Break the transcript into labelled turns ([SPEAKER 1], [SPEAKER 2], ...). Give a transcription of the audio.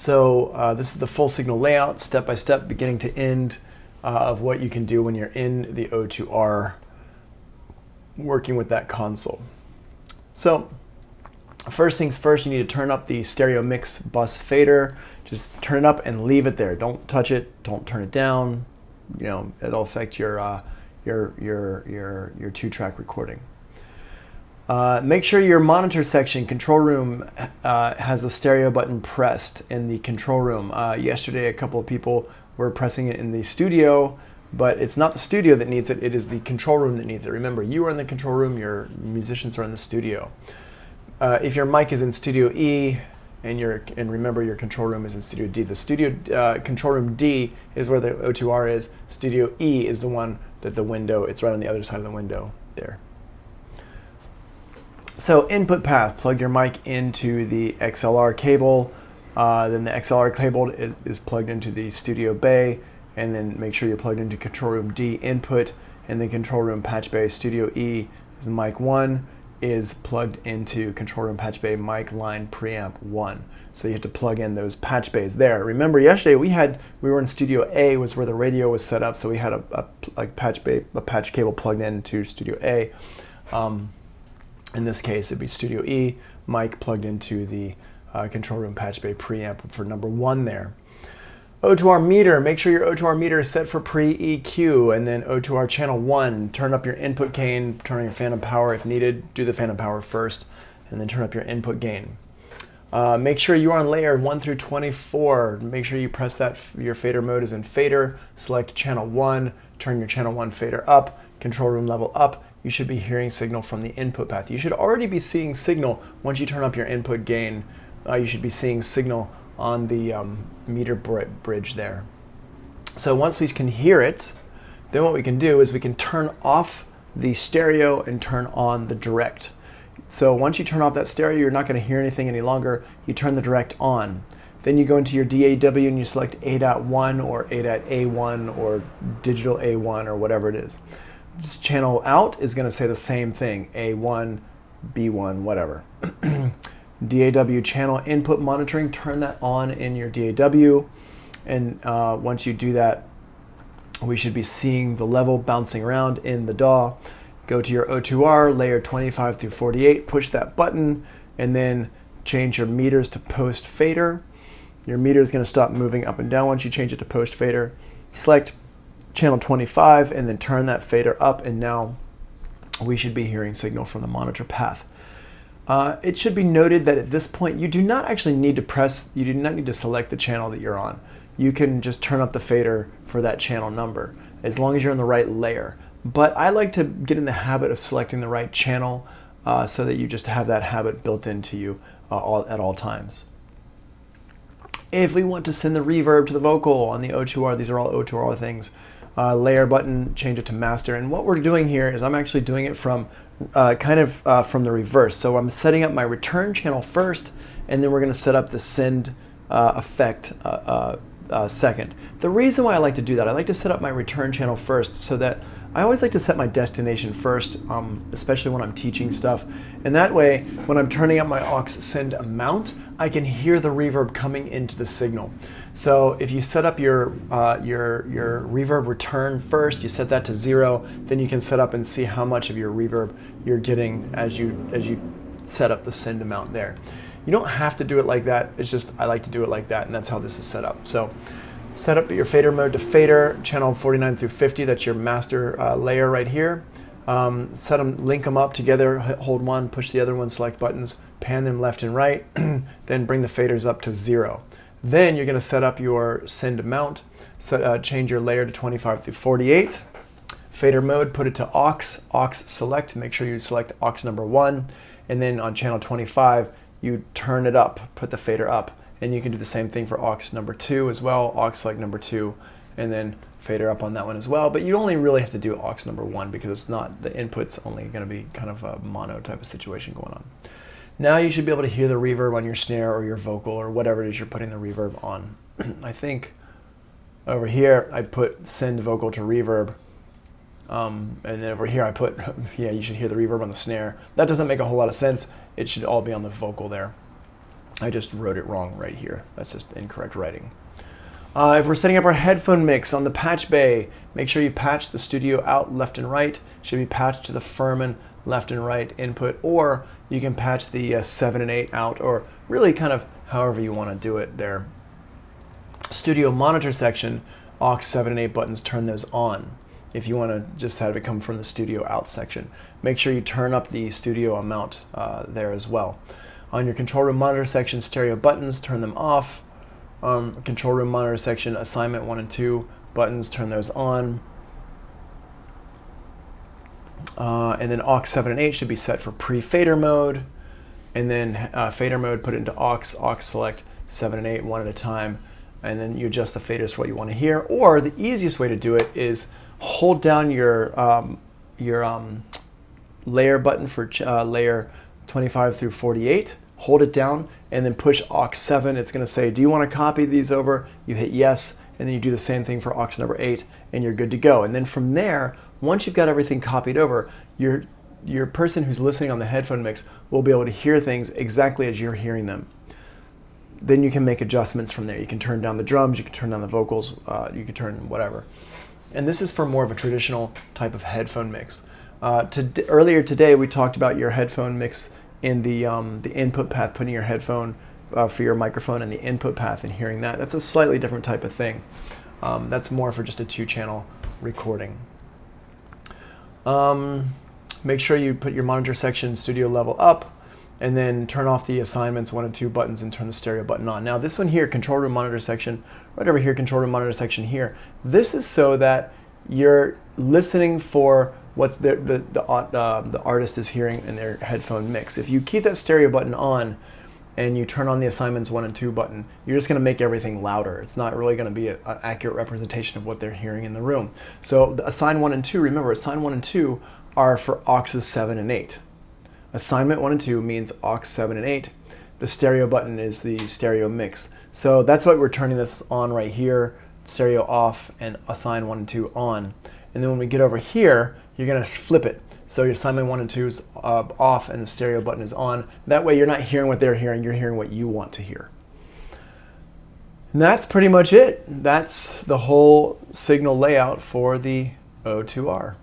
[SPEAKER 1] So this is the full signal layout, step by step, beginning to end, of what you can do when you're in the O2R working with that console. So first things first, you need to turn up the stereo mix bus fader. Just turn it up and leave it there. Don't touch it. Don't turn it down. You know, it'll affect your two-track recording. Make sure your monitor section, control room, has the stereo button pressed in the control room. Yesterday, a couple of people were pressing it in the studio, but it's not the studio that needs it. It is the control room that needs it. Remember, you are in the control room. Your musicians are in the studio. If your mic is in Studio E, and remember your control room is in Studio D. The studio control room D is where the O2R is. Studio E is the one that the window. It's right on the other side of the window there. So input path, plug your mic into the XLR cable, then the XLR cable is plugged into the studio bay, and then make sure you're plugged into control room D input, and the control room patch bay. Studio E is mic 1, is plugged into control room patch bay mic line preamp 1. So you have to plug in those patch bays there. Remember yesterday we were in Studio A, was where the radio was set up, so we had a patch cable plugged into Studio A. In this case, it'd be Studio E, mic plugged into the control room patch bay preamp for number 1 there. O2R meter, make sure your O2R meter is set for pre-EQ, and then O2R channel 1, turn up your input gain, turn on your phantom power if needed, do the phantom power first, and then turn up your input gain. Make sure you're on layer 1 through 24, make sure you press that, your fader mode is in fader, select channel 1, turn your channel 1 fader up, control room level up. You should be hearing signal from the input path. You should already be seeing signal once you turn up your input gain. You should be seeing signal on the meter bridge there. So once we can hear it, then what we can do is we can turn off the stereo and turn on the direct. So once you turn off that stereo, you're not going to hear anything any longer. You turn the direct on. Then you go into your DAW and you select A.1 or A.A1 or digital A1 or whatever it is. Channel out is going to say the same thing, A1, B1, whatever. DAW channel input monitoring, turn that on in your DAW, and once you do that, we should be seeing the level bouncing around in the DAW. Go to your O2R, layer 25 through 48, push that button, and then change your meters to post fader. Your meter is going to stop moving up and down once you change it to post fader. Select channel 25 and then turn that fader up, and now we should be hearing signal from the monitor path. It should be noted that at this point you do not actually need to you do not need to select the channel that you're on. You can just turn up the fader for that channel number as long as you're in the right layer. But I like to get in the habit of selecting the right channel so that you just have that habit built into you at all times. If we want to send the reverb to the vocal on the O2R, these are all O2R things. Layer button, change it to master. And what we're doing here is I'm actually doing it from from the reverse. So I'm setting up my return channel first, and then we're going to set up the send effect second. The reason why I like to do that, I like to set up my return channel first so that I always like to set my destination first, especially when I'm teaching stuff. And that way, when I'm turning up my aux send amount, I can hear the reverb coming into the signal. So if you set up your reverb return first, you set that to 0, then you can set up and see how much of your reverb you're getting as you set up the send amount there. You don't have to do it like that. It's just I like to do it like that, and that's how this is set up. So set up your fader mode to fader, channel 49 through 50. That's your master layer right here. Set them, link them up together. Hold one, push the other one, select buttons, pan them left and right. Then bring the faders up to 0. Then you're going to set up your send amount. Change your layer to 25 through 48. Fader mode, put it to aux select. Make sure you select aux number 1. And then on channel 25, you turn it up, put the fader up. And you can do the same thing for aux number 2 as well, aux select number 2, and then fader up on that one as well. But you only really have to do aux number 1 because it's not, the input's only going to be kind of a mono type of situation going on. Now you should be able to hear the reverb on your snare or your vocal or whatever it is you're putting the reverb on. I think over here I put send vocal to reverb, and then over here I put, yeah, you should hear the reverb on the snare. That doesn't make a whole lot of sense. It should all be on the vocal there. I just wrote it wrong right here. That's just incorrect writing. If we're setting up our headphone mix on the patch bay, make sure you patch the studio out left and right. It should be patched to the Furman left and right input, or you can patch the 7 and 8 out, or really kind of however you want to do it there. Studio monitor section, aux 7 and 8 buttons, turn those on. If you want to just have it come from the studio out section, make sure you turn up the studio amount there as well. On your control room monitor section, stereo buttons, turn them off. Control room monitor section, assignment 1 and 2 buttons, turn those on. And then aux 7 and 8 should be set for pre-fader mode. And then fader mode, put it into aux select 7 and 8 one at a time. And then you adjust the faders for what you want to hear. Or the easiest way to do it is hold down your layer button for layer 25 through 48. Hold it down and then push aux 7. It's going to say, do you want to copy these over? You hit yes, and then you do the same thing for aux number 8, and you're good to go. And then from there, once you've got everything copied over, your person who's listening on the headphone mix will be able to hear things exactly as you're hearing them. Then you can make adjustments from there. You can turn down the drums, you can turn down the vocals, you can turn whatever. And this is for more of a traditional type of headphone mix. Earlier today, we talked about your headphone mix in the input path, putting your headphone for your microphone in the input path and hearing that. That's a slightly different type of thing. That's more for just a 2-channel recording. Make sure you put your monitor section studio level up, and then turn off the assignments 1 and 2 buttons and turn the stereo button on. Now this one here, control room monitor section, right over here, control room monitor section here. This is so that you're listening for what the artist is hearing in their headphone mix. If you keep that stereo button on and you turn on the assignments 1 and 2 button, you're just going to make everything louder. It's not really going to be an accurate representation of what they're hearing in the room. So the assign 1 and 2, remember, assign 1 and 2 are for auxes 7 and 8. Assignment 1 and 2 means aux 7 and 8. The stereo button is the stereo mix. So that's why we're turning this on right here, stereo off and assign 1 and 2 on. And then when we get over here, you're going to flip it. So your assignment 1 and 2 is off and the stereo button is on. That way you're not hearing what they're hearing, you're hearing what you want to hear. And that's pretty much it. That's the whole signal layout for the O2R.